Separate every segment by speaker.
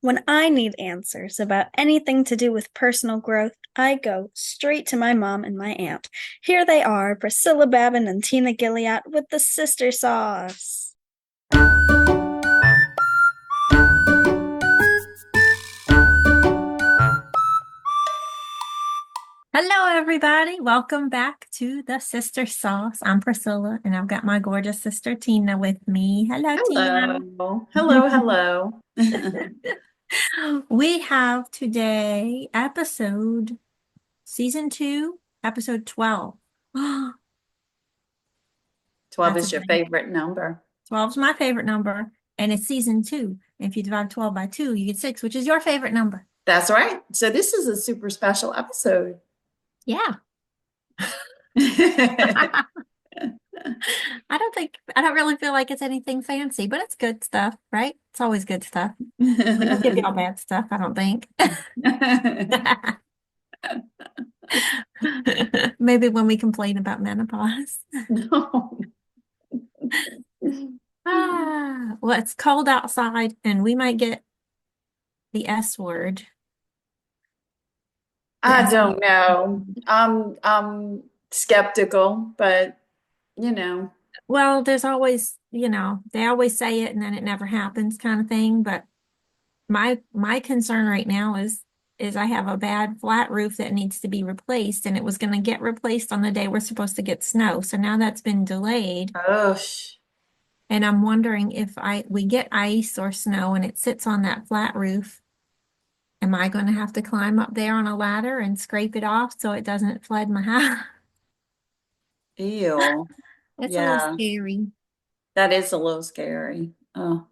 Speaker 1: When I need answers about anything to do with personal growth, I go straight to my mom and my aunt. Here they are, Priscilla Babin and Tina Gilliat with the sister sauce.
Speaker 2: Hello, everybody. Welcome back to the Sister Sauce. I'm Priscilla, and I've got my gorgeous sister Tina with me. Hello, Tina.
Speaker 3: Hello. Hello, hello.
Speaker 2: We have today season 2, episode 12.
Speaker 3: 12
Speaker 2: That's
Speaker 3: is your
Speaker 2: amazing.
Speaker 3: favorite number.
Speaker 2: 12 is my favorite number, and it's season 2. If you divide 12 by 2, you get 6, which is your favorite number.
Speaker 3: That's right. So this is a super special episode.
Speaker 2: Yeah. I don't really feel like it's anything fancy, but it's good stuff, right? It's always good stuff. We don't give y'all bad stuff, I don't think. Maybe when we complain about menopause.
Speaker 3: No.
Speaker 2: Well, it's cold outside and we might get the S word. The
Speaker 3: I
Speaker 2: S
Speaker 3: don't
Speaker 2: word.
Speaker 3: know. I'm skeptical, but you know.
Speaker 2: Well, there's always, they always say it and then it never happens kind of thing. But my concern right now is I have a bad flat roof that needs to be replaced, and it was going to get replaced on the day we're supposed to get snow. So now that's been delayed.
Speaker 3: Oh,
Speaker 2: And I'm wondering if we get ice or snow and it sits on that flat roof, am I going to have to climb up there on a ladder and scrape it off so it doesn't flood my house?
Speaker 3: ew.
Speaker 2: It's a little
Speaker 3: Yeah,
Speaker 2: scary.
Speaker 3: that is a little scary. Oh,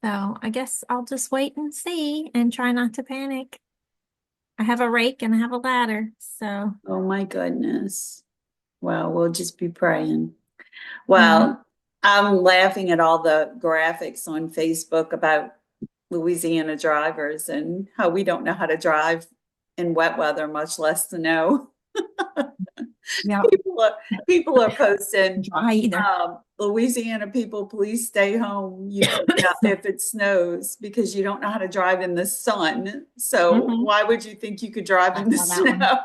Speaker 2: So I guess I'll just wait and see and try not to panic. I have a rake and I have a ladder. So,
Speaker 3: oh my goodness. Well, we'll just be praying.
Speaker 2: mhm.
Speaker 3: Well, I'm laughing at all the graphics on Facebook about Louisiana drivers and how we don't know how to drive in wet weather, much less snow.
Speaker 2: Yeah,
Speaker 3: People are, people are posting,
Speaker 2: dry either.
Speaker 3: Louisiana people, please stay home. If it snows because you don't know how to drive in the sun. So
Speaker 2: hmm
Speaker 3: why would you think you could drive
Speaker 2: I
Speaker 3: in the
Speaker 2: saw that one.
Speaker 3: snow?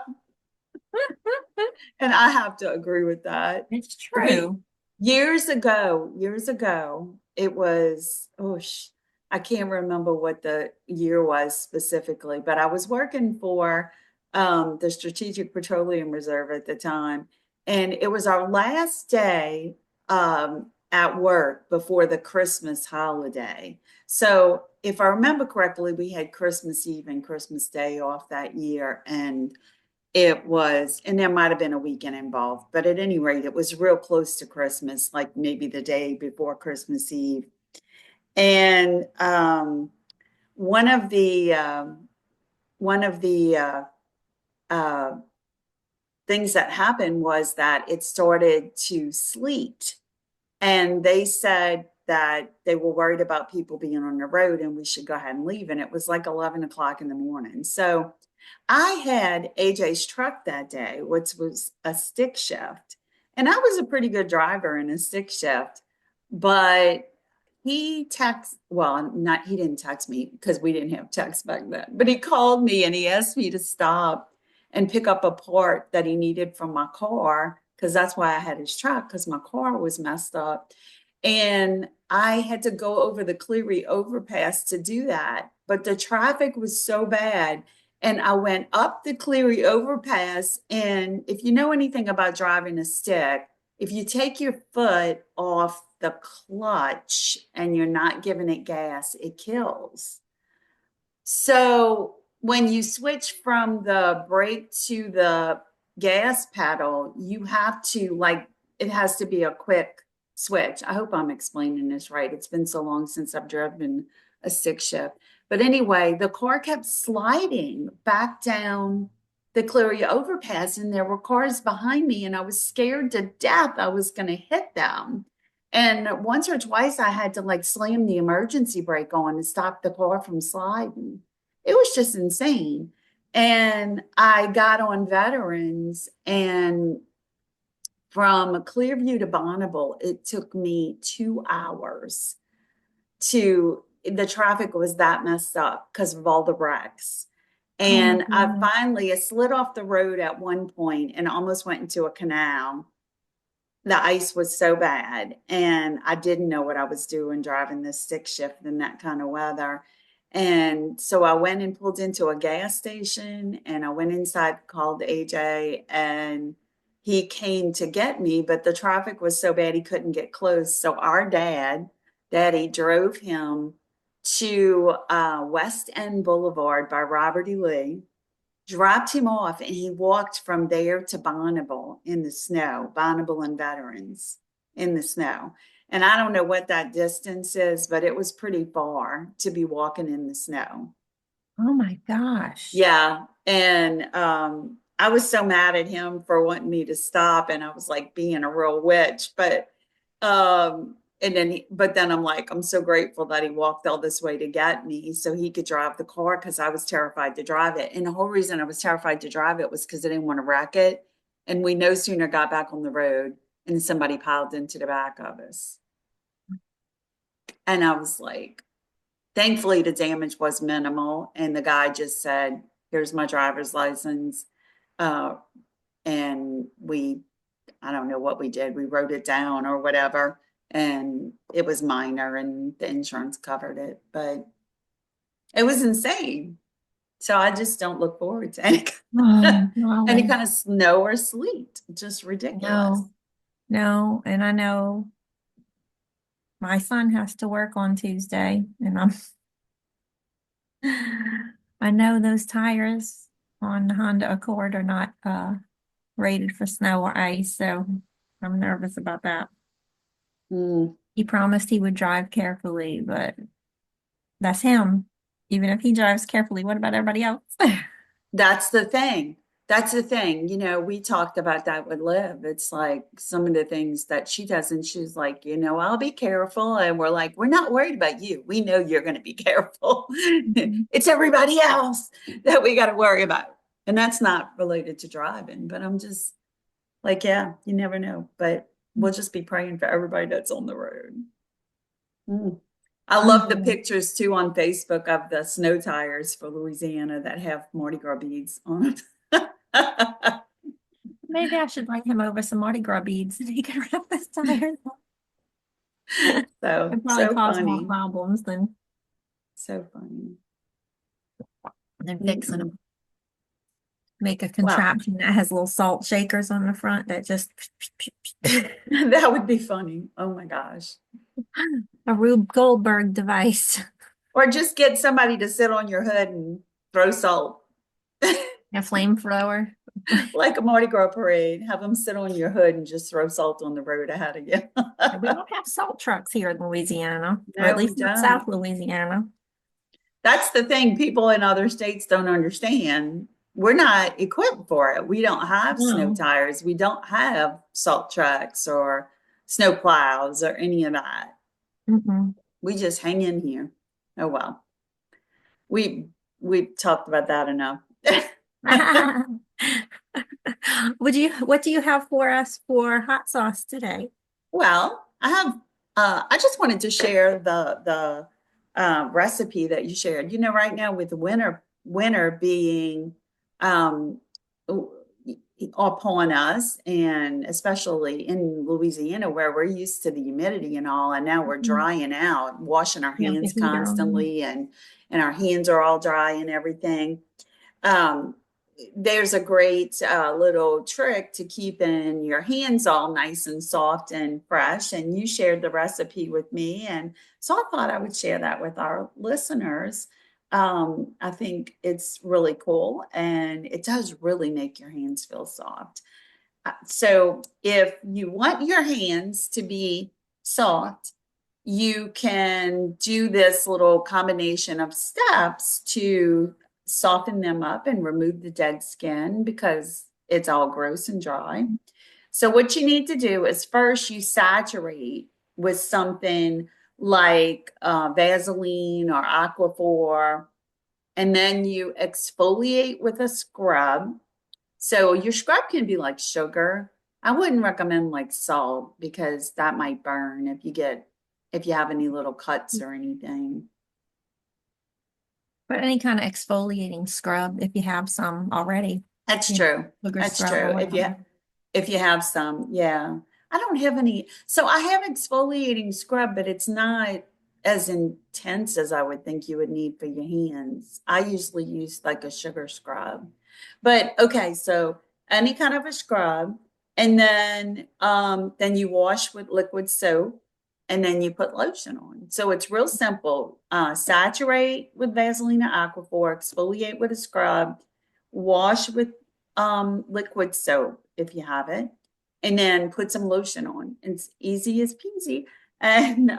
Speaker 3: And I have to agree with that.
Speaker 2: It's
Speaker 3: We
Speaker 2: true.
Speaker 3: years ago, it was, I can't remember what the year was specifically, but I was working for the Strategic Petroleum Reserve at the time. And it was our last day at work before the Christmas holiday. So if I remember correctly, we had Christmas Eve and Christmas Day off that year. And there might have been a weekend involved, but at any rate, it was real close to Christmas, like maybe the day before Christmas Eve. And one of the one of the uh, things that happened was that it started to sleet, and they said that they were worried about people being on the road, and we should go ahead and leave. And it was like 11 o'clock in the morning, so I had AJ's truck that day, which was a stick shift. And I was a pretty good driver in a stick shift, but he didn't text me because we didn't have text back then, but he called me and he asked me to stop and pick up a part that he needed from my car because that's why I had his truck because my car was messed up. And I had to go over the Cleary overpass to do that. But the traffic was so bad. And I went up the Cleary overpass. And if you know anything about driving a stick, if you take your foot off the clutch and you're not giving it gas, it kills. So when you switch from the brake to the gas pedal, you have to it has to be a quick switch. I hope I'm explaining this right. It's been so long since I've driven a stick shift. But anyway, the car kept sliding back down the Cleary overpass, and there were cars behind me, and I was scared to death I was going to hit them. And once or twice I had to slam the emergency brake on to stop the car from sliding. It was just insane. And I got on Veterans, and from Clearview to Bonneville, it took me 2 hours to the traffic was that messed up because of all the wrecks.
Speaker 2: Oh my
Speaker 3: And I
Speaker 2: goodness.
Speaker 3: finally slid off the road at one point and almost went into a canal. The ice was so bad, and I didn't know what I was doing driving this stick shift in that kind of weather. And so I went and pulled into a gas station, and I went inside, called AJ, and he came to get me, but the traffic was so bad he couldn't get close. So our daddy drove him to West End Boulevard by Robert E. Lee, dropped him off, and he walked from there to Bonneville in the snow, Bonneville and Veterans in the snow. And I don't know what that distance is, but it was pretty far to be walking in the snow.
Speaker 2: Oh my gosh.
Speaker 3: Yeah. And I was so mad at him for wanting me to stop, and I was like being a real witch. But then I'm like, I'm so grateful that he walked all this way to get me so he could drive the car, because I was terrified to drive it. And the whole reason I was terrified to drive it was because I didn't want to wreck it. And we no sooner got back on the road and somebody piled into the back of us. And I was like, thankfully the damage was minimal. And the guy just said, here's my driver's license. Uh, and I don't know what we did. We wrote it down or whatever, and it was minor and the insurance covered it, but it was insane. So I just don't look forward to
Speaker 2: Oh,
Speaker 3: any
Speaker 2: golly.
Speaker 3: kind of snow or sleet. Just ridiculous.
Speaker 2: No, no. And I know my son has to work on Tuesday, and I know those tires on the Honda Accord are not rated for snow or ice, so I'm nervous about that.
Speaker 3: Mm.
Speaker 2: He promised he would drive carefully, but that's him. Even if he drives carefully, what about everybody else?
Speaker 3: That's the thing. That's the thing. We talked about that with Liv. It's like some of the things that she does, and she's like, I'll be careful. And we're like, we're not worried about you. We know you're going to be careful.
Speaker 2: Mhm.
Speaker 3: It's everybody else that we got to worry about. And that's not related to driving, but I'm just like, yeah, you never know. But we'll just be praying for everybody that's on the road. Mm. I love the
Speaker 2: Mhm.
Speaker 3: pictures too on Facebook of the snow tires for Louisiana that have Mardi Gras beads on them.
Speaker 2: Maybe I should bring him over some Mardi Gras beads and he can wrap his tires up.
Speaker 3: So,
Speaker 2: It'd probably
Speaker 3: so
Speaker 2: cause more
Speaker 3: funny.
Speaker 2: problems
Speaker 3: So funny.
Speaker 2: than fixing
Speaker 3: Mm-mm.
Speaker 2: them. Make a
Speaker 3: Wow.
Speaker 2: contraption that has little salt shakers on the front that just
Speaker 3: That would be funny. Oh my gosh.
Speaker 2: a Rube Goldberg device.
Speaker 3: Or just get somebody to sit on your hood and throw salt.
Speaker 2: A flamethrower.
Speaker 3: Like a Mardi Gras parade. Have them sit on your hood and just throw salt on the road ahead of you.
Speaker 2: We don't have salt trucks here in Louisiana, or at
Speaker 3: No, we
Speaker 2: least not
Speaker 3: don't.
Speaker 2: South Louisiana.
Speaker 3: That's the thing people in other states don't understand. We're not equipped for it. We don't have snow
Speaker 2: No.
Speaker 3: tires. We don't have salt trucks or snow plows or any of that.
Speaker 2: Mm-mm.
Speaker 3: We just hang in here. Oh well. We we talked about that enough.
Speaker 2: What do you have for us for hot sauce today?
Speaker 3: Well, I just wanted to share the recipe that you shared. Right now with the winter being um, upon us, and especially in Louisiana where we're used to the humidity and all, and now we're
Speaker 2: Mhm.
Speaker 3: drying out, washing our
Speaker 2: You have the
Speaker 3: hands
Speaker 2: heater on.
Speaker 3: constantly, and our hands are all dry and everything. um, there's a great little trick to keeping your hands all nice and soft and fresh. And you shared the recipe with me. And so I thought I would share that with our listeners. I think it's really cool, and it does really make your hands feel soft. So if you want your hands to be soft, you can do this little combination of steps to soften them up and remove the dead skin because it's all gross and dry. So what you need to do is first you saturate with something like Vaseline or Aquaphor, and then you exfoliate with a scrub. So your scrub can be like sugar. I wouldn't recommend like salt because that might burn if you have any little cuts or anything.
Speaker 2: But any kind of exfoliating scrub, if you have some already,
Speaker 3: That's
Speaker 2: you know,
Speaker 3: true.
Speaker 2: sugar
Speaker 3: That's
Speaker 2: scrub or
Speaker 3: true.
Speaker 2: whatever.
Speaker 3: If you have some, yeah. I don't have any. So I have exfoliating scrub, but it's not as intense as I would think you would need for your hands. I usually use like a sugar scrub. But okay, so any kind of a scrub, and then you wash with liquid soap, and then you put lotion on. So it's real simple. Saturate with Vaseline or Aquaphor, exfoliate with a scrub, wash with liquid soap if you have it, and then put some lotion on. It's easy as peasy. And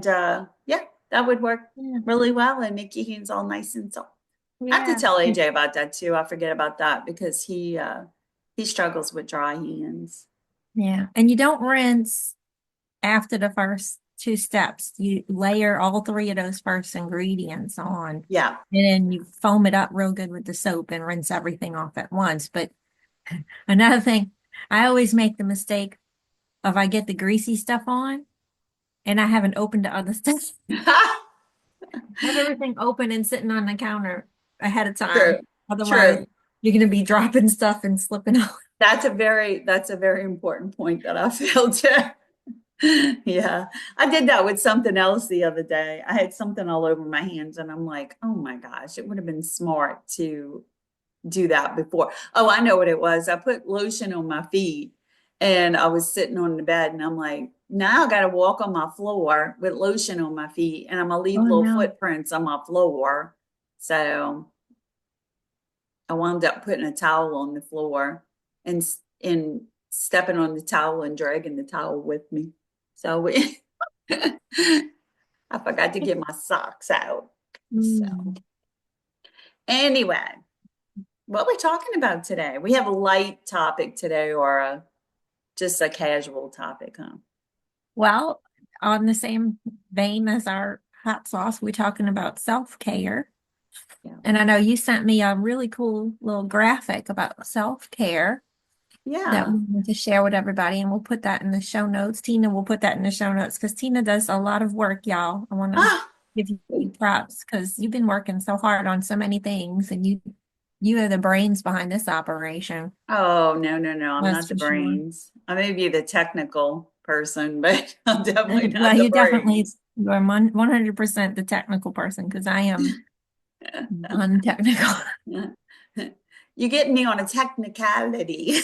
Speaker 3: yeah, that would work
Speaker 2: Yeah.
Speaker 3: really well and make your hands all nice and soft. I have to
Speaker 2: Yeah.
Speaker 3: tell AJ about that too. I forget about that because he struggles with dry hands.
Speaker 2: Yeah. And you don't rinse after the first two steps. You layer all three of those first ingredients on,
Speaker 3: Yeah.
Speaker 2: and then you foam it up real good with the soap and rinse everything off at once. But another thing, I always make the mistake of I get the greasy stuff on and I haven't opened the other stuff. Have everything open and sitting on the counter ahead of
Speaker 3: True.
Speaker 2: time. Otherwise,
Speaker 3: True.
Speaker 2: you're going to be dropping stuff and slipping out.
Speaker 3: That's a very important point that I failed to. Yeah, I did that with something else the other day. I had something all over my hands, and I'm like, oh my gosh, it would have been smart to do that before. Oh, I know what it was. I put lotion on my feet, and I was sitting on the bed, and I'm like, now I got to walk on my floor with lotion on my feet, and I'm gonna leave
Speaker 2: Oh
Speaker 3: little
Speaker 2: no.
Speaker 3: footprints on my floor. So I wound up putting a towel on the floor and stepping on the towel and dragging the towel with me. So I forgot to get my socks out. So
Speaker 2: Mm.
Speaker 3: anyway, what are we talking about today? We have a light topic today or just a casual topic, huh?
Speaker 2: Well, on the same vein as our hot sauce, we're talking about self-care.
Speaker 3: Yeah.
Speaker 2: And I know you sent me a really cool little graphic about self-care that
Speaker 3: Yeah.
Speaker 2: we want to share with everybody, and we'll put that in the show notes. Tina will put that in the show notes because Tina does a lot of work, y'all. I want to
Speaker 3: Ah,
Speaker 2: give you props because you've been working so hard on so many things, and you are the brains behind this operation.
Speaker 3: oh, no, no, no. I'm
Speaker 2: That's
Speaker 3: not the
Speaker 2: for sure.
Speaker 3: brains. I may be the technical person, but I'm definitely not
Speaker 2: Well,
Speaker 3: the
Speaker 2: you definitely
Speaker 3: brains.
Speaker 2: you are 100% the technical person because I am non-technical.
Speaker 3: You get me on a technicality.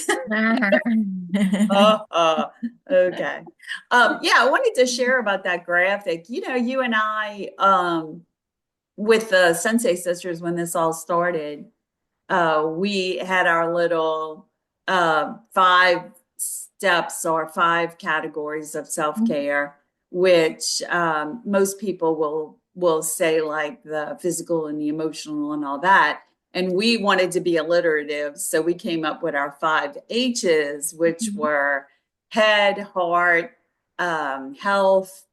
Speaker 3: Okay. Yeah, I wanted to share about that graphic. You know, you and I, with the Sensei sisters, when this all started, we had our little five steps or five categories of self-care, which most people will say like the physical and the emotional and all that. And we wanted to be alliterative, so we came up with our five H's, which were head, heart, health,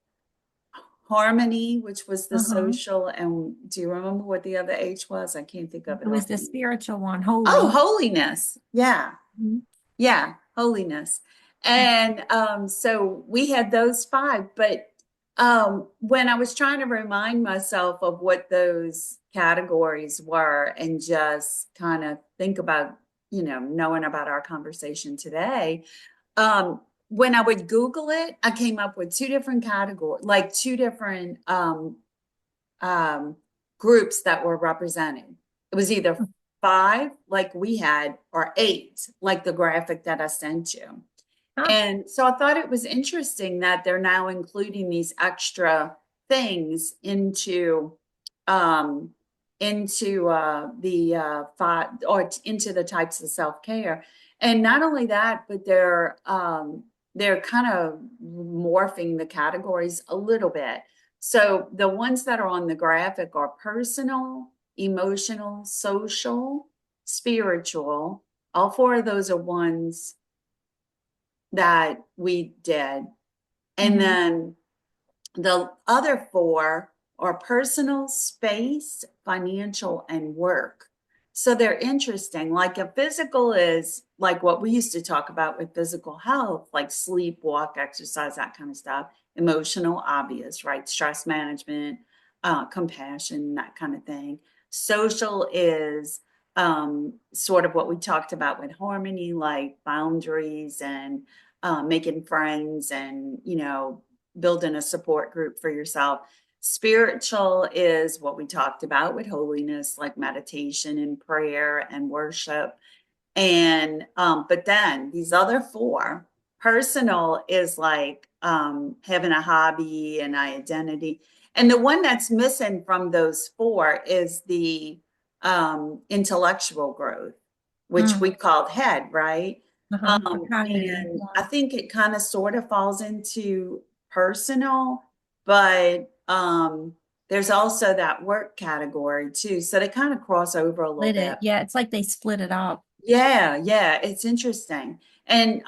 Speaker 3: harmony, which was the
Speaker 2: Uh-huh.
Speaker 3: social. And do you remember what the other H was? I can't think of it
Speaker 2: It was the
Speaker 3: offhand.
Speaker 2: spiritual one,
Speaker 3: Oh,
Speaker 2: holy.
Speaker 3: holiness. Yeah.
Speaker 2: Mhm.
Speaker 3: Yeah. Holiness. And so we had those five. But when I was trying to remind myself of what those categories were and just kind of think about, knowing about our conversation today, when I would Google it, I came up with two different categories, like two different um, groups that were represented. It was either five, like we had, or eight, like the graphic that I sent you.
Speaker 2: Huh.
Speaker 3: And so I thought it was interesting that they're now including these extra things um, into the five or into the types of self-care. And not only that, but they're kind of morphing the categories a little bit. So the ones that are on the graphic are personal, emotional, social, spiritual. All four of those are ones that we did. And
Speaker 2: Mhm.
Speaker 3: then the other four are personal, space, financial, and work. So they're interesting. Like a physical is like what we used to talk about with physical health, like sleep, walk, exercise, that kind of stuff. Emotional, obvious, right? Stress management, compassion, that kind of thing. Social is sort of what we talked about with harmony, like boundaries and making friends and, building a support group for yourself. Spiritual is what we talked about with holiness, like meditation and prayer and worship. And but then these other four, personal is like having a hobby and identity. And the one that's missing from those four is the intellectual growth, which we called head, right?
Speaker 2: The cognitive.
Speaker 3: And I think it kind of sort of falls into personal, but there's also that work category too. So they kind of cross over a little
Speaker 2: Split
Speaker 3: bit.
Speaker 2: it. Yeah, it's like they split it up.
Speaker 3: Yeah, it's interesting. And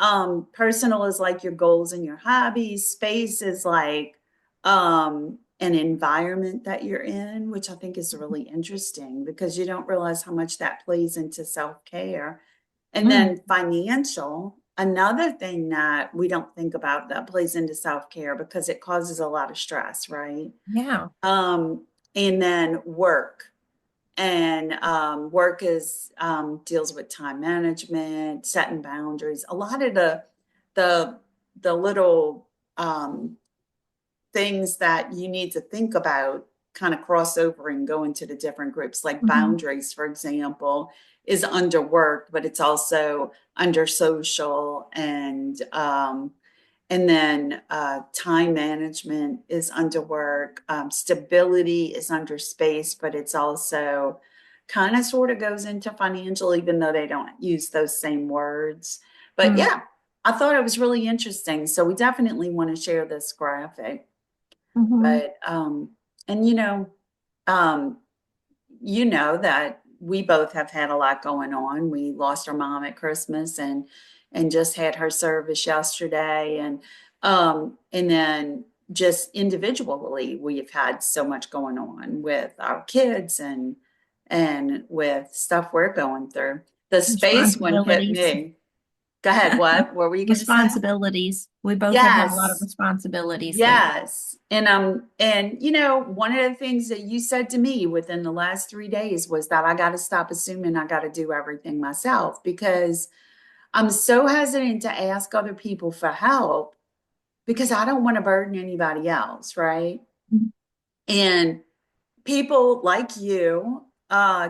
Speaker 3: personal is like your goals and your hobbies. Space is like an environment that you're in, which I think is really interesting because you don't realize how much that plays into self-care. And then financial, another thing that we don't think about that plays into self-care because it causes a lot of stress, right?
Speaker 2: Yeah.
Speaker 3: And then work. And work is deals with time management, setting boundaries. A lot of the the little things that you need to think about kind of cross over and go into the different groups. Like boundaries, for example, is under work, but it's also under social and then time management is under work. Stability is under space, but it's also kind of sort of goes into financial, even though they don't use those same words. But yeah, I thought it was really interesting. So we definitely want to share this graphic. But and um, that we both have had a lot going on. We lost our mom at Christmas and just had her service yesterday and then just individually we've had so much going on with our kids and with stuff we're going through. The space one hit
Speaker 2: Responsibilities.
Speaker 3: me. Go ahead. What were you going to say?
Speaker 2: Responsibilities. We both have had a lot of
Speaker 3: Yes.
Speaker 2: responsibilities lately.
Speaker 3: Yes. And one of the things that you said to me within the last 3 days was that I got to stop assuming I got to do everything myself because I'm so hesitant to ask other people for help because I don't want to burden anybody else, right? And people like you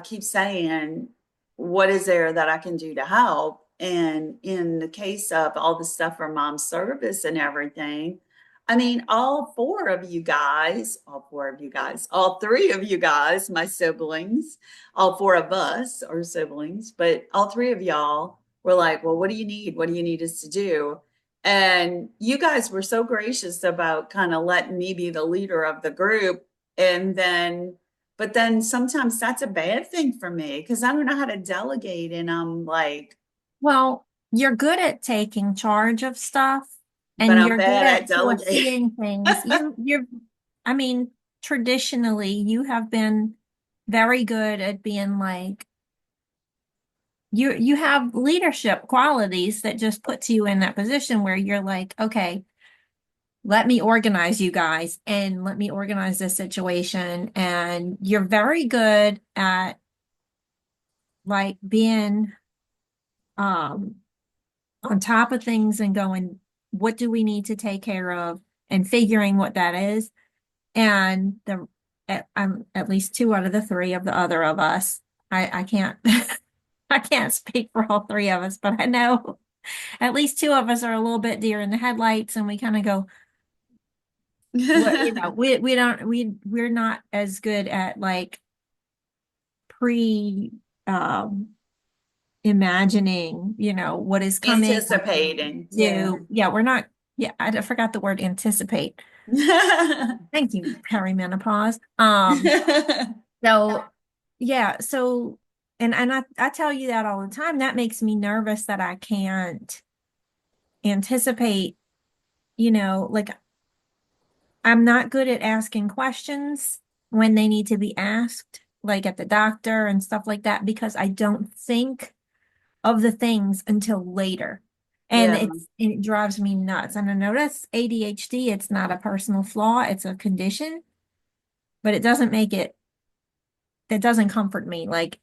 Speaker 3: keep saying, what is there that I can do to help? And in the case of all the stuff for mom's service and everything, I mean, all three of you guys, my siblings, all four of us are siblings, but all three of y'all were like, well, what do you need? What do you need us to do? And you guys were so gracious about kind of letting me be the leader of the group. And then but then sometimes that's a bad thing for me because I don't know how to delegate. And I'm like,
Speaker 2: Well, you're good at taking charge of stuff
Speaker 3: but
Speaker 2: and
Speaker 3: I'm
Speaker 2: you're good
Speaker 3: bad at
Speaker 2: at
Speaker 3: delegating.
Speaker 2: foreseeing things. I mean, traditionally you have been very good at being like, you have leadership qualities that just puts you in that position where you're like, okay, let me organize you guys and let me organize this situation. And you're very good at like being um on top of things and going, what do we need to take care of and figuring what that is. And at least two out of the three of the other of us, I can't I can't speak for all three of us, but I know at least two of us are a little bit deer in the headlights and we kind of go, what, we don't, we're not as good at like pre, um, imagining, what is coming.
Speaker 3: Anticipating. Yeah.
Speaker 2: Yeah, we're not, yeah, I forgot the word anticipate. Thank you, perimenopause. So yeah, so and I tell you that all the time. That makes me nervous that I can't anticipate, like I'm not good at asking questions when they need to be asked, like at the doctor and stuff like that, because I don't think of the things until later. And
Speaker 3: Yeah.
Speaker 2: it drives me nuts. And I know that's ADHD. It's not a personal flaw, it's a condition. but it doesn't make it, it doesn't comfort me like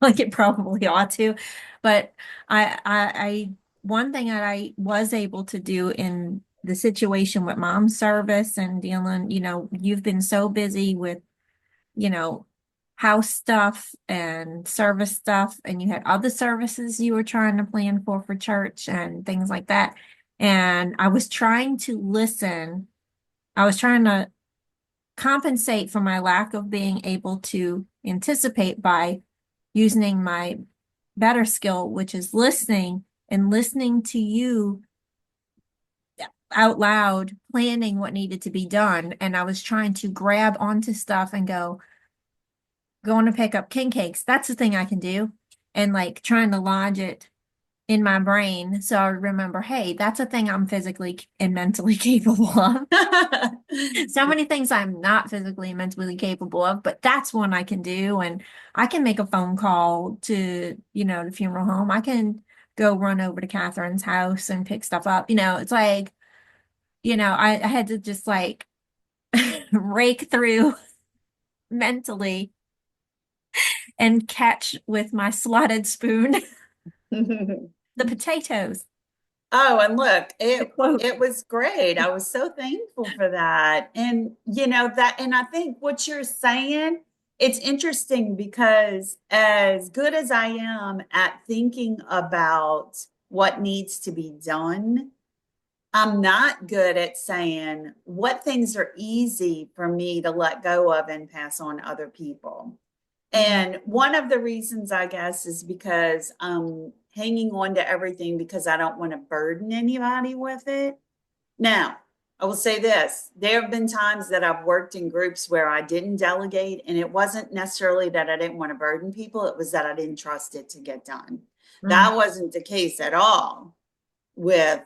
Speaker 2: like it probably ought to. But one thing that I was able to do in the situation with mom's service and dealing, you've been so busy with, you know, house stuff and service stuff, and you had other services you were trying to plan for church and things like that. And I was trying to listen. I was trying to compensate for my lack of being able to anticipate by using my better skill, which is listening and listening to you out loud, planning what needed to be done. And I was trying to grab onto stuff and going to pick up king cakes. That's the thing I can do. And like trying to lodge it in my brain. So I remember, hey, that's a thing I'm physically and mentally capable of. So many things I'm not physically and mentally capable of, but that's one I can do. And I can make a phone call to, the funeral home. I can go run over to Catherine's house and pick stuff up. It's like, I had to just like rake through mentally and catch with my slotted spoon the potatoes.
Speaker 3: Oh, and look,
Speaker 2: The quote.
Speaker 3: it was great. I was so thankful for that. And and I think what you're saying, it's interesting because as good as I am at thinking about what needs to be done, I'm not good at saying what things are easy for me to let go of and pass on to other people. And one of the reasons, I guess, is because I'm hanging on to everything because I don't want to burden anybody with it. Now, I will say this. There have been times that I've worked in groups where I didn't delegate, and it wasn't necessarily that I didn't want to burden people. It was that I didn't trust it to get done.
Speaker 2: Mm.
Speaker 3: That wasn't the case at all with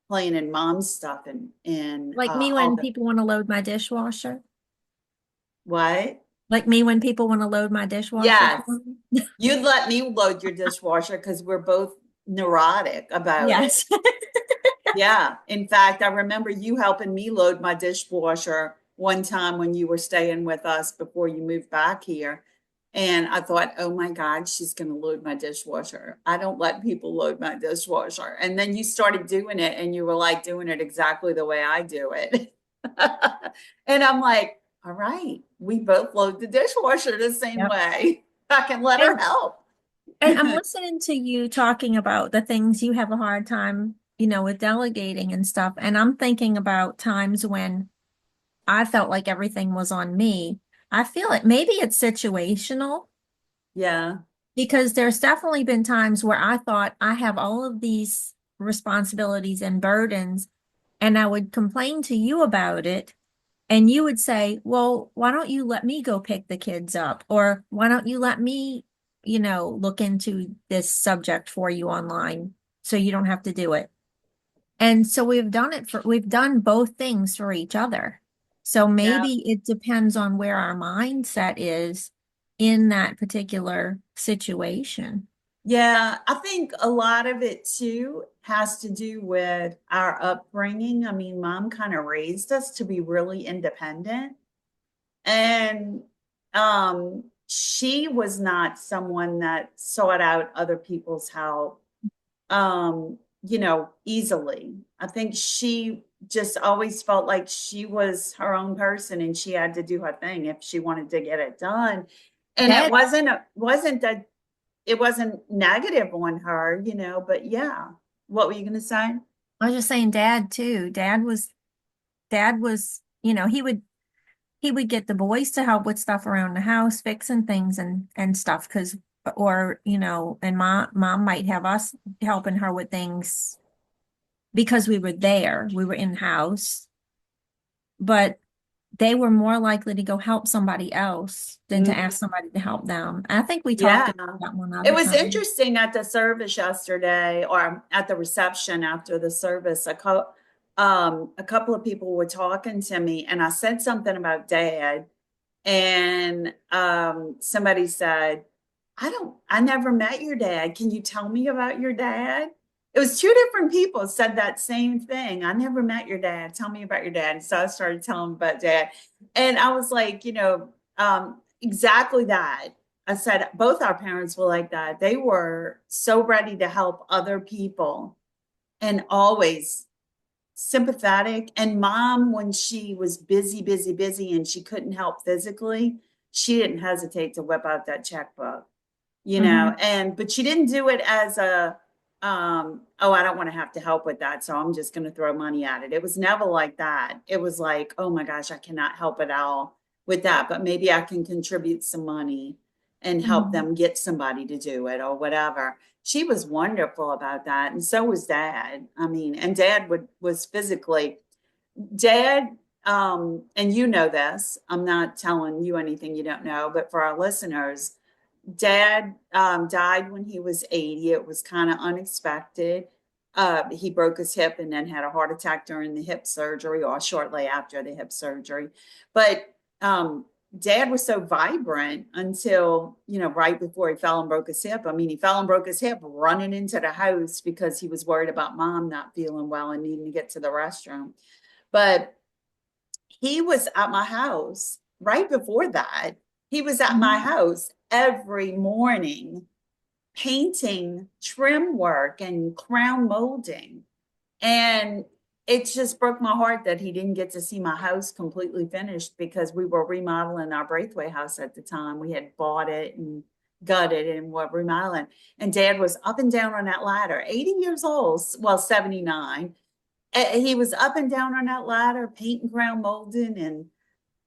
Speaker 3: planning mom's stuff and
Speaker 2: Like me
Speaker 3: all
Speaker 2: when
Speaker 3: the
Speaker 2: people want to load my dishwasher.
Speaker 3: what?
Speaker 2: Like me when people want to load my dishwasher
Speaker 3: Yes.
Speaker 2: for me.
Speaker 3: You'd let me load your dishwasher because we're both neurotic about it.
Speaker 2: Yes.
Speaker 3: Yeah. In fact, I remember you helping me load my dishwasher one time when you were staying with us before you moved back here. And I thought, oh my God, she's going to load my dishwasher. I don't let people load my dishwasher. And then you started doing it and you were like doing it exactly the way I do it. And I'm like, all right, we both load the dishwasher the same
Speaker 2: Yep.
Speaker 3: way. I can let her
Speaker 2: And
Speaker 3: help.
Speaker 2: and I'm listening to you talking about the things you have a hard time, with delegating and stuff. And I'm thinking about times when I felt like everything was on me. I feel it. Maybe it's situational
Speaker 3: Yeah.
Speaker 2: because there's definitely been times where I thought I have all of these responsibilities and burdens, and I would complain to you about it. And you would say, well, why don't you let me go pick the kids up? Or why don't you let me, look into this subject for you online so you don't have to do it? And so we've done both things for each other. So
Speaker 3: Yeah.
Speaker 2: maybe it depends on where our mindset is in that particular situation.
Speaker 3: Yeah, I think a lot of it too has to do with our upbringing. I mean, mom kind of raised us to be really independent. And she was not someone that sought out other people's help easily. I think she just always felt like she was her own person and she had to do her thing if she wanted to get it done. And it
Speaker 2: Dad,
Speaker 3: wasn't negative on her, but yeah. What were you going to say?
Speaker 2: I was just saying dad too. Dad was, he would get the boys to help with stuff around the house, fixing things and stuff, or and mom might have us helping her with things because we were in the house, but they were more likely to go help somebody else than to
Speaker 3: Mhm.
Speaker 2: ask somebody to help them. I think we talked
Speaker 3: Yeah.
Speaker 2: about that one
Speaker 3: It
Speaker 2: other
Speaker 3: was
Speaker 2: time.
Speaker 3: interesting at the service yesterday or at the reception after the service. A couple of people were talking to me and I said something about dad and somebody said, I never met your dad. Can you tell me about your dad? it was two different people said that same thing. I never met your dad. Tell me about your dad. And so I started telling him about dad. And I was like, exactly that. I said both our parents were like that. They were so ready to help other people and always sympathetic. And mom, when she was busy, busy, busy, and she couldn't help physically, she didn't hesitate to whip out that checkbook,
Speaker 2: Mhm.
Speaker 3: and but she didn't do it as a oh, I don't want to have to help with that, so I'm just going to throw money at it. It was never like that. It was like, oh my gosh, I cannot help at all with that, but maybe I can contribute some money and help
Speaker 2: Mhm.
Speaker 3: them get somebody to do it or whatever. She was wonderful about that, and so was dad. I mean, and dad was physically dad, and you know this, I'm not telling you anything you don't know, but for our listeners, dad died when he was 80. It was kind of unexpected. He broke his hip and then had a heart attack during the hip surgery or shortly after the hip surgery. But dad was so vibrant until, right before he fell and broke his hip. I mean, he fell and broke his hip running into the house because he was worried about mom not feeling well and needing to get to the restroom. But he was at my house right before that. He was at my
Speaker 2: Mhm.
Speaker 3: house every morning painting trim work and crown molding. And it just broke my heart that he didn't get to see my house completely finished because we were remodeling our Braithwaite house at the time. We had bought it and gutted and were remodeling. And dad was up and down on that ladder, 80 years old, well, 79. He was up and down on that ladder, painting, crown molding, and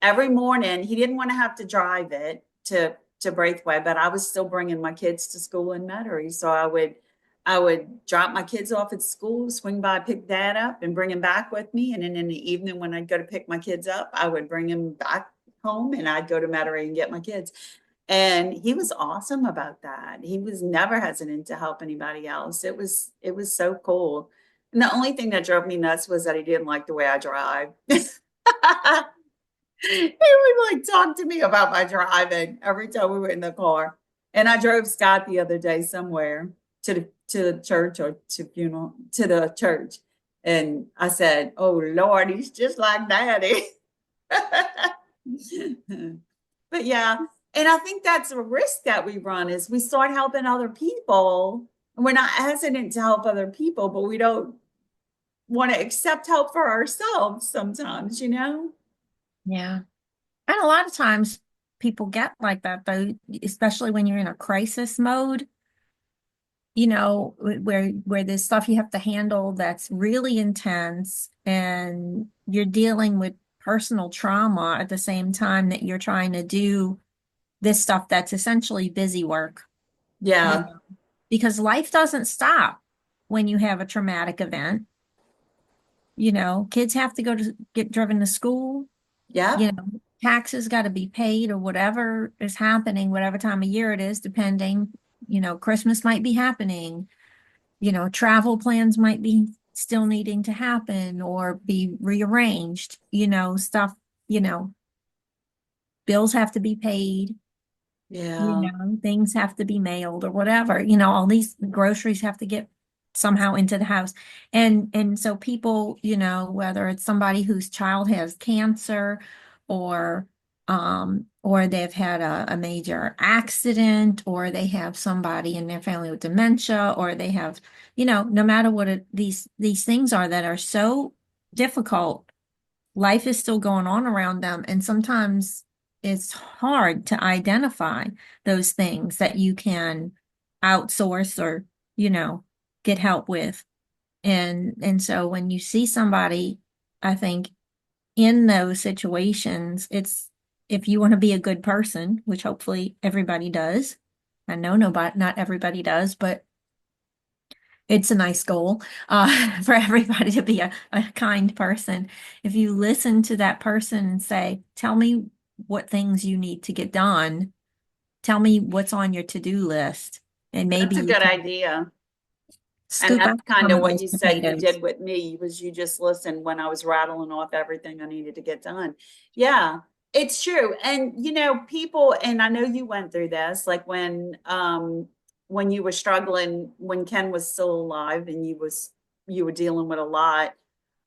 Speaker 3: every morning he didn't want to have to drive it to Braithwaite, but I was still bringing my kids to school in Metairie, so I would drop my kids off at school, swing by, pick dad up, and bring him back with me. And then in the evening, when I'd go to pick my kids up, I would bring him back home, and I'd go to Metairie and get my kids. And he was awesome about that. He was never hesitant to help anybody else. It was so cool. And the only thing that drove me nuts was that he didn't like the way I drive. He would like talk to me about my driving every time we were in the car. And I drove Scott the other day somewhere to the church or to funeral to the church. And I said, oh Lord, he's just like daddy. But yeah, and I think that's a risk that we run is we start helping other people. And we're not hesitant to help other people, but we don't want to accept help for ourselves sometimes.
Speaker 2: Yeah. And a lot of times people get like that though, especially when you're in a crisis mode, where there's stuff you have to handle that's really intense and you're dealing with personal trauma at the same time that you're trying to do this stuff that's essentially busy work, you
Speaker 3: Yeah.
Speaker 2: know, because life doesn't stop when you have a traumatic event. Kids have to go to get driven to school,
Speaker 3: Yep.
Speaker 2: taxes got to be paid or whatever is happening, whatever time of year it is, depending, Christmas might be happening, travel plans might be still needing to happen or be rearranged, stuff, you know, bills have to be paid,
Speaker 3: Yeah.
Speaker 2: things have to be mailed or whatever, all these groceries have to get somehow into the house. And so people, whether it's somebody whose child has cancer or they've had a major accident or they have somebody in their family with dementia or they have, no matter what these things are that are so difficult, life is still going on around them. And sometimes it's hard to identify those things that you can outsource or, get help with. And so when you see somebody, I think in those situations, it's if you want to be a good person, which hopefully everybody does. I know nobody, not everybody does, but it's a nice goal for everybody to be a kind person. If you listen to that person and say, tell me what things you need to get done, tell me what's on your to-do list, and maybe
Speaker 3: That's a
Speaker 2: you
Speaker 3: good
Speaker 2: can
Speaker 3: idea. And
Speaker 2: scoop
Speaker 3: that's
Speaker 2: out
Speaker 3: kind
Speaker 2: some
Speaker 3: of
Speaker 2: of
Speaker 3: what
Speaker 2: those
Speaker 3: you said you
Speaker 2: potatoes.
Speaker 3: did with me was you just listened when I was rattling off everything I needed to get done. Yeah, it's true. And people, and I know you went through this, like when when you were struggling, when Ken was still alive and you were dealing with a lot.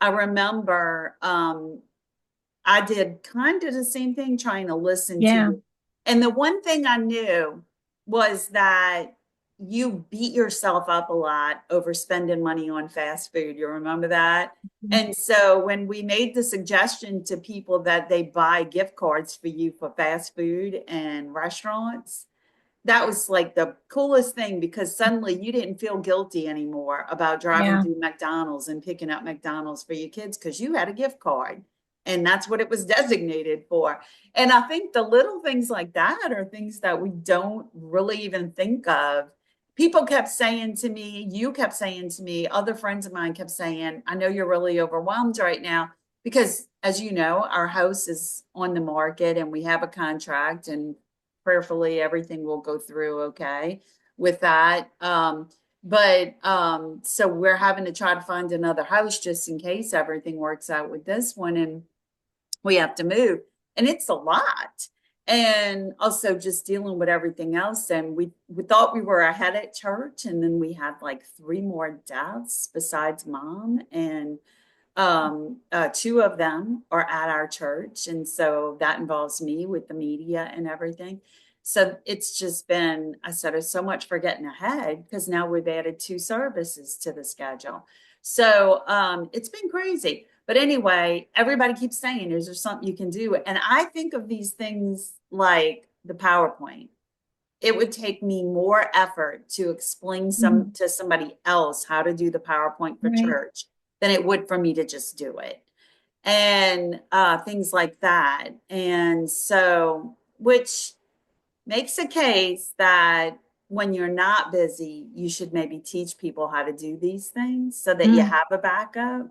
Speaker 3: I remember I did kind of the same thing, trying to listen to
Speaker 2: Yeah.
Speaker 3: you. And the one thing I knew was that you beat yourself up a lot over spending money on fast food. You remember that?
Speaker 2: Mhm.
Speaker 3: And so when we made the suggestion to people that they buy gift cards for you for fast food and restaurants, that was like the coolest thing because suddenly you didn't feel guilty anymore about driving
Speaker 2: Yeah.
Speaker 3: through McDonald's and picking up McDonald's for your kids because you had a gift card and that's what it was designated for. And I think the little things like that are things that we don't really even think of. People kept saying to me, you kept saying to me, other friends of mine kept saying, I know you're really overwhelmed right now because, as you know, our house is on the market and we have a contract and prayerfully everything will go through okay with that. But so we're having to try to find another house just in case everything works out with this one and we have to move. And it's a lot. And also just dealing with everything else. And we thought we were ahead at church, and then we had like three more deaths besides mom. And two of them are at our church. And so that involves me with the media and everything. So it's just been, I said, it's so much for getting ahead because now we've added two services to the schedule. So it's been crazy. But anyway, everybody keeps saying, is there something you can do? And I think of these things like the PowerPoint. It would take me more effort to explain
Speaker 2: Mhm.
Speaker 3: to somebody else how to do the PowerPoint for
Speaker 2: Right.
Speaker 3: church than it would for me to just do it. And things like that. And so, which makes a case that when you're not busy, you should maybe teach people how to do these things so that you
Speaker 2: Mm.
Speaker 3: have a backup,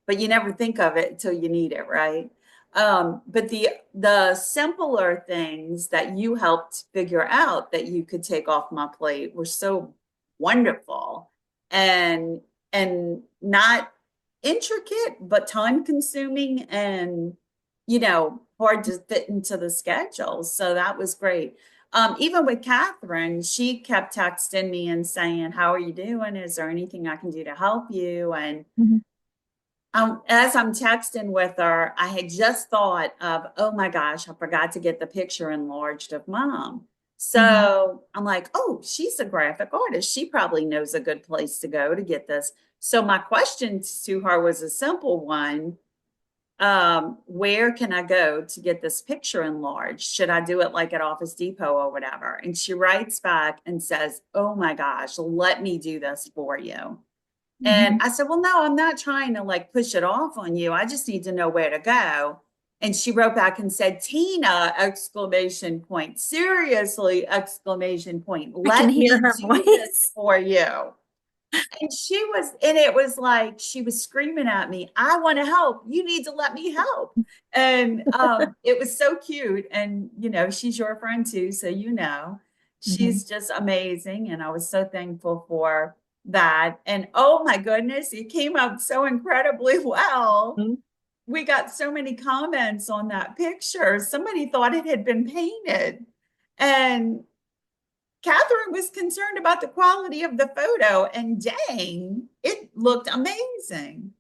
Speaker 3: but you never think of it until you need it, right? But the simpler things that you helped figure out that you could take off my plate were so wonderful and not intricate, but time consuming and hard to fit into the schedule. So that was great. Even with Catherine, she kept texting me and saying, how are you doing? Is there anything I can do to help you? And
Speaker 2: Mhm.
Speaker 3: as I'm texting with her, I had just thought of, oh my gosh, I forgot to get the picture enlarged of mom.
Speaker 2: Mhm.
Speaker 3: So I'm like, oh, she's a graphic artist. She probably knows a good place to go to get this. So my question to her was a simple one. Where can I go to get this picture enlarged? Should I do it like at Office Depot or whatever? And she writes back and says, oh my gosh, let me do this for you. And
Speaker 2: Mhm.
Speaker 3: I said, well, no, I'm not trying to like push it off on you. I just need to know where to go. And she wrote back and said, Tina, exclamation point, seriously, exclamation point,
Speaker 2: I can
Speaker 3: let
Speaker 2: hear
Speaker 3: me
Speaker 2: her
Speaker 3: do this
Speaker 2: voice.
Speaker 3: for you. And it was like she was screaming at me, I want to help. You need to let me help. And it was so cute. And, she's your friend too. So,
Speaker 2: Mhm.
Speaker 3: she's just amazing. And I was so thankful for that. And oh my goodness, it came out so incredibly well.
Speaker 2: Mhm.
Speaker 3: We got so many comments on that picture. Somebody thought it had been painted. And Catherine was concerned about the quality of the photo, and dang, it looked amazing.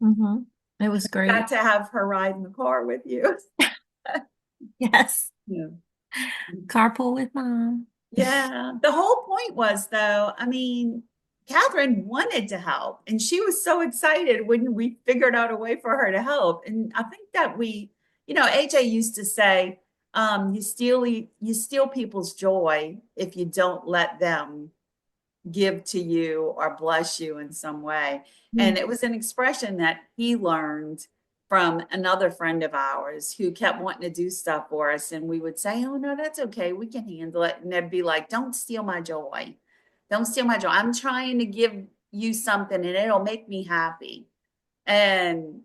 Speaker 2: Mhm. It was
Speaker 3: Got
Speaker 2: great.
Speaker 3: to have her ride in the car with you.
Speaker 2: Yes.
Speaker 3: Yeah.
Speaker 2: Carpool with mom.
Speaker 3: Yeah. The whole point was, though, I mean, Catherine wanted to help, and she was so excited when we figured out a way for her to help. And I think that AJ used to say, you steal people's joy if you don't let them give to you or bless you in some way.
Speaker 2: Yeah.
Speaker 3: And it was an expression that he learned from another friend of ours who kept wanting to do stuff for us. And we would say, oh, no, that's okay. We can handle it. And they'd be like, don't steal my joy. Don't steal my joy. I'm trying to give you something and it'll make me happy. And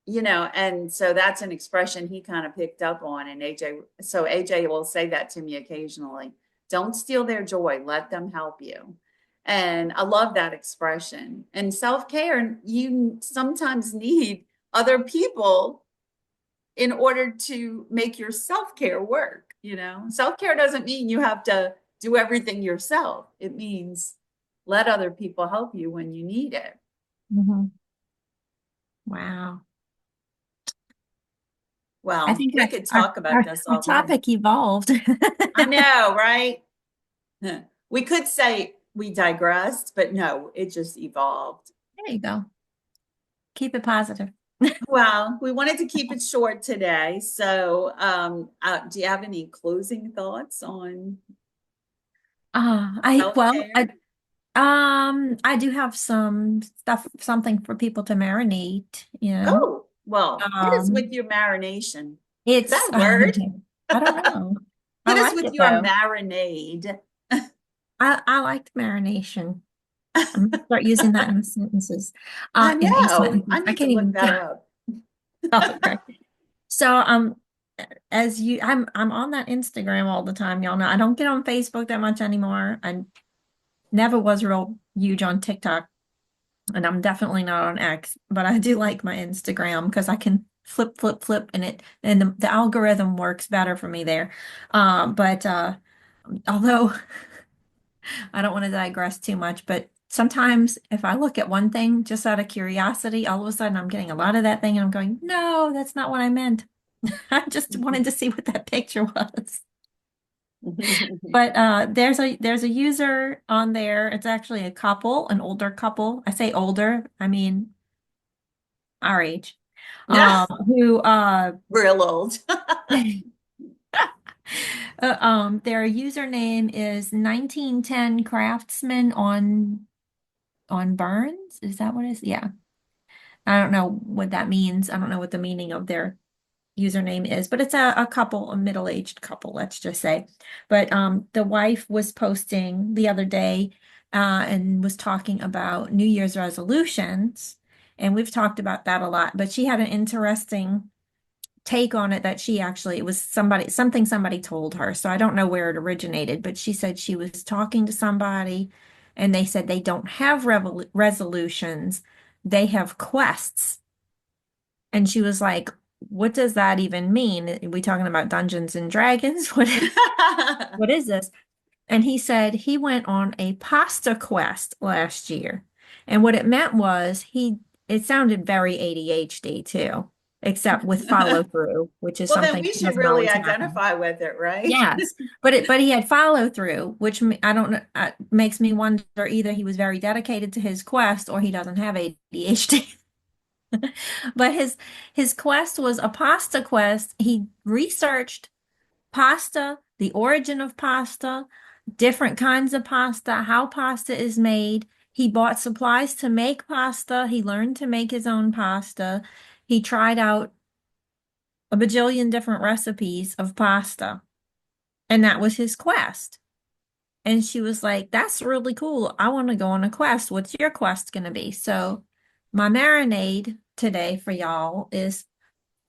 Speaker 3: and so that's an expression he kind of picked up on. And AJ will say that to me occasionally. Don't steal their joy, let them help you. And I love that expression. And self-care, you sometimes need other people in order to make your self-care work. Self-care doesn't mean you have to do everything yourself. It means let other people help you when you need it.
Speaker 2: Mhm. Wow. I
Speaker 3: Well,
Speaker 2: think
Speaker 3: we could
Speaker 2: our,
Speaker 3: talk about
Speaker 2: our,
Speaker 3: this
Speaker 2: our
Speaker 3: all day.
Speaker 2: topic evolved.
Speaker 3: I
Speaker 2: There
Speaker 3: know, right? We could say we digressed, but no, it just evolved.
Speaker 2: you go. Keep it positive.
Speaker 3: Well, we wanted to keep it short today. So, do you have any closing thoughts on
Speaker 2: Well,
Speaker 3: self-care?
Speaker 2: I do have some stuff, something for people to marinate in.
Speaker 3: Oh, well, hit us with
Speaker 2: Um,
Speaker 3: your marination. Is that
Speaker 2: it's,
Speaker 3: a word?
Speaker 2: I don't know. I
Speaker 3: Hit us
Speaker 2: like
Speaker 3: with
Speaker 2: it
Speaker 3: your
Speaker 2: though.
Speaker 3: marinade.
Speaker 2: I like marination. I'm gonna start using that in sentences,
Speaker 3: I
Speaker 2: in a
Speaker 3: know. I
Speaker 2: sentences. I
Speaker 3: need to
Speaker 2: can't
Speaker 3: look
Speaker 2: even.
Speaker 3: that up.
Speaker 2: Oh, okay. So, I'm on that Instagram all the time. Y'all know I don't get on Facebook that much anymore. I never was real huge on TikTok, and I'm definitely not on X, but I do like my Instagram because I can flip, flip, flip, and the algorithm works better for me there. But although I don't want to digress too much, but sometimes if I look at one thing just out of curiosity, all of a sudden I'm getting a lot of that thing and I'm going, no, that's not what I meant. I just wanted to see what that picture was. But there's a user on there. It's actually a couple, an older couple. I say older, I mean our age. Who
Speaker 3: Real old.
Speaker 2: their username is 1910 Craftsman on Burns. Is that what it is? Yeah. I don't know what that means. I don't know what the meaning of their username is, but it's a couple, a middle-aged couple, let's just say. But the wife was posting the other day and was talking about New Year's resolutions. And we've talked about that a lot, but she had an interesting take on it that it was something somebody told her. So I don't know where it originated, but she said she was talking to somebody and they said they don't have resolutions, they have quests. And she was like, what does that even mean? Are we talking about Dungeons and Dragons? What is this? And he said he went on a pasta quest last year. And what it meant was it sounded very ADHD too, except with follow through, which is
Speaker 3: Well, then
Speaker 2: something
Speaker 3: we
Speaker 2: that
Speaker 3: should
Speaker 2: doesn't
Speaker 3: really
Speaker 2: always happen.
Speaker 3: identify with it, right?
Speaker 2: Yes, but he had follow through, which I don't know, makes me wonder either he was very dedicated to his quest or he doesn't have ADHD. But his quest was a pasta quest. He researched pasta, the origin of pasta, different kinds of pasta, how pasta is made. He bought supplies to make pasta. He learned to make his own pasta. He tried out a bajillion different recipes of pasta, and that was his quest. And she was like, that's really cool. I want to go on a quest. What's your quest going to be? So, my marinade today for y'all is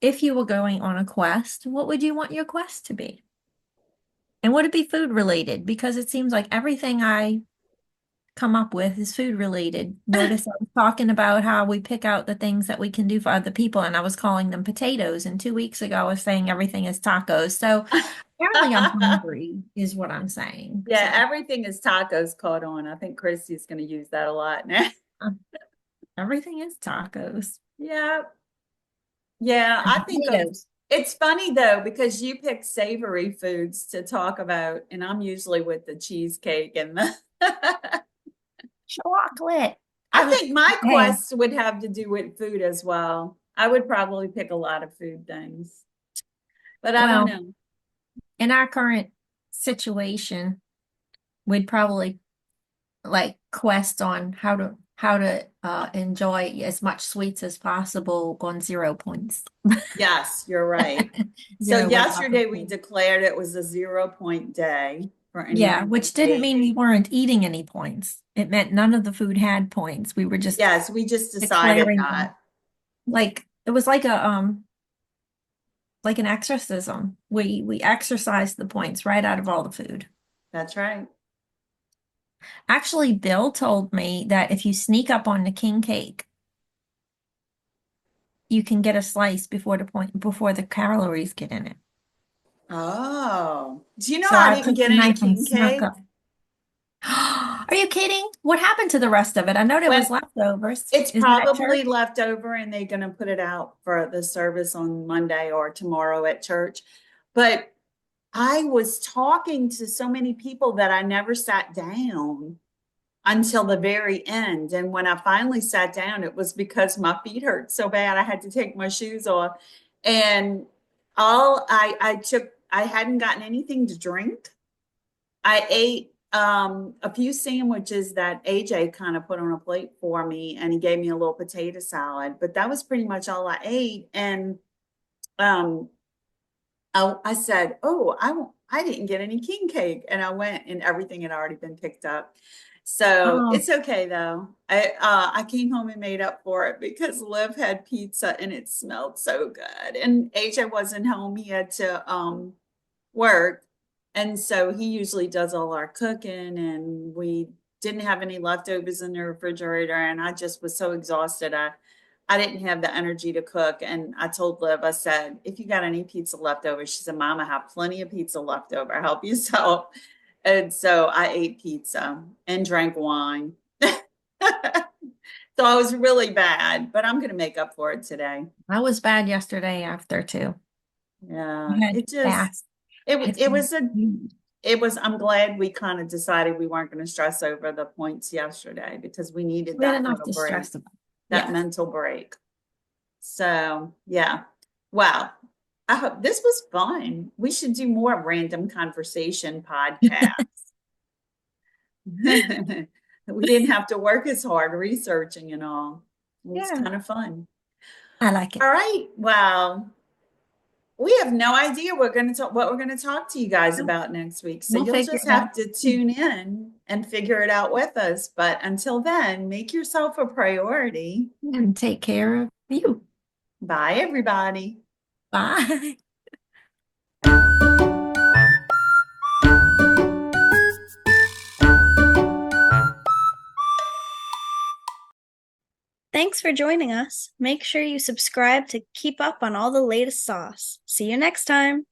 Speaker 2: if you were going on a quest, what would you want your quest to be? And would it be food related? Because it seems like everything I come up with is food related. Notice I was talking about how we pick out the things that we can do for other people, and I was calling them potatoes. And 2 weeks ago, I was saying everything is tacos. So apparently, I'm hungry, is what I'm saying.
Speaker 3: Yeah,
Speaker 2: So
Speaker 3: everything is tacos caught on. I think Christy's going to use that a lot now.
Speaker 2: uh, everything is tacos.
Speaker 3: Yeah. Yeah,
Speaker 2: And
Speaker 3: I think of
Speaker 2: potatoes.
Speaker 3: it's funny though, because you pick savory foods to talk about, and I'm usually with the cheesecake and the
Speaker 2: Chocolate.
Speaker 3: I
Speaker 2: I was,
Speaker 3: think my
Speaker 2: hey,
Speaker 3: quest would have to do with food as well. I would probably pick a lot of food things, but I don't
Speaker 2: well,
Speaker 3: know.
Speaker 2: in our current situation, we'd probably like quest on how to enjoy as much sweets as possible on 0 points.
Speaker 3: Yes, you're right. So
Speaker 2: 0 without the
Speaker 3: yesterday we
Speaker 2: food.
Speaker 3: declared it was a 0 point day for
Speaker 2: Yeah,
Speaker 3: anyone who
Speaker 2: which didn't
Speaker 3: ate.
Speaker 2: mean we weren't eating any points. It meant none of the food had points. We were just
Speaker 3: Yes, we just decided
Speaker 2: declaring them.
Speaker 3: not.
Speaker 2: Like it was like an exorcism. We exercised the points right out of all the food.
Speaker 3: That's right.
Speaker 2: Actually, Bill told me that if you sneak up on the king cake, you can get a slice before the calories get in it.
Speaker 3: Oh, do you know
Speaker 2: So
Speaker 3: I
Speaker 2: I
Speaker 3: didn't
Speaker 2: took
Speaker 3: get
Speaker 2: the
Speaker 3: any
Speaker 2: knife and
Speaker 3: king
Speaker 2: snuck
Speaker 3: cake?
Speaker 2: up. Are you kidding? What happened to the rest of it? I know there
Speaker 3: Well,
Speaker 2: was leftovers.
Speaker 3: it's
Speaker 2: Is it at
Speaker 3: probably
Speaker 2: church?
Speaker 3: left over and they're going to put it out for the service on Monday or tomorrow at church. But I was talking to so many people that I never sat down until the very end. And when I finally sat down, it was because my feet hurt so bad I had to take my shoes off. And I hadn't gotten anything to drink. I ate a few sandwiches that AJ kind of put on a plate for me, and he gave me a little potato salad, but that was pretty much all I ate. And um, I said, "Oh, I didn't get any king cake," and I went, and everything had already been picked up. So
Speaker 2: Oh,
Speaker 3: it's okay though. I came home and made up for it because Liv had pizza and it smelled so good, and AJ wasn't home. He had to work. And so he usually does all our cooking, and we didn't have any leftovers in the refrigerator. And I just was so exhausted. I didn't have the energy to cook. And I told Liv, I said, if you got any pizza left over, she said, Mom, I have plenty of pizza left over. Help yourself. And so I ate pizza and drank wine. So I was really bad, but I'm going to make up for it today.
Speaker 2: I was bad yesterday after too.
Speaker 3: Yeah,
Speaker 2: I had
Speaker 3: it just,
Speaker 2: fast.
Speaker 3: it,
Speaker 2: I had
Speaker 3: it
Speaker 2: fast
Speaker 3: was a
Speaker 2: food.
Speaker 3: it was, I'm glad we kind of decided we weren't going to stress over the points yesterday because we needed
Speaker 2: We had
Speaker 3: that
Speaker 2: enough
Speaker 3: little
Speaker 2: to
Speaker 3: break,
Speaker 2: stress about.
Speaker 3: that
Speaker 2: Yeah.
Speaker 3: mental break. So, yeah. Wow. I hope this was fun. We should do more random conversation podcasts. We didn't have to work as hard researching and all. It was
Speaker 2: Yeah.
Speaker 3: kind of fun.
Speaker 2: I like it.
Speaker 3: All right. Well, we have no idea what we're going to talk to you guys
Speaker 2: No,
Speaker 3: about next week. So
Speaker 2: we'll
Speaker 3: you'll
Speaker 2: figure
Speaker 3: just
Speaker 2: it out.
Speaker 3: have to tune in and figure it out with us. But until then, make yourself a priority.
Speaker 2: And take care of you.
Speaker 3: Bye, everybody.
Speaker 2: Bye.
Speaker 1: Thanks for joining us. Make sure you subscribe to keep up on all the latest sauce. See you next time.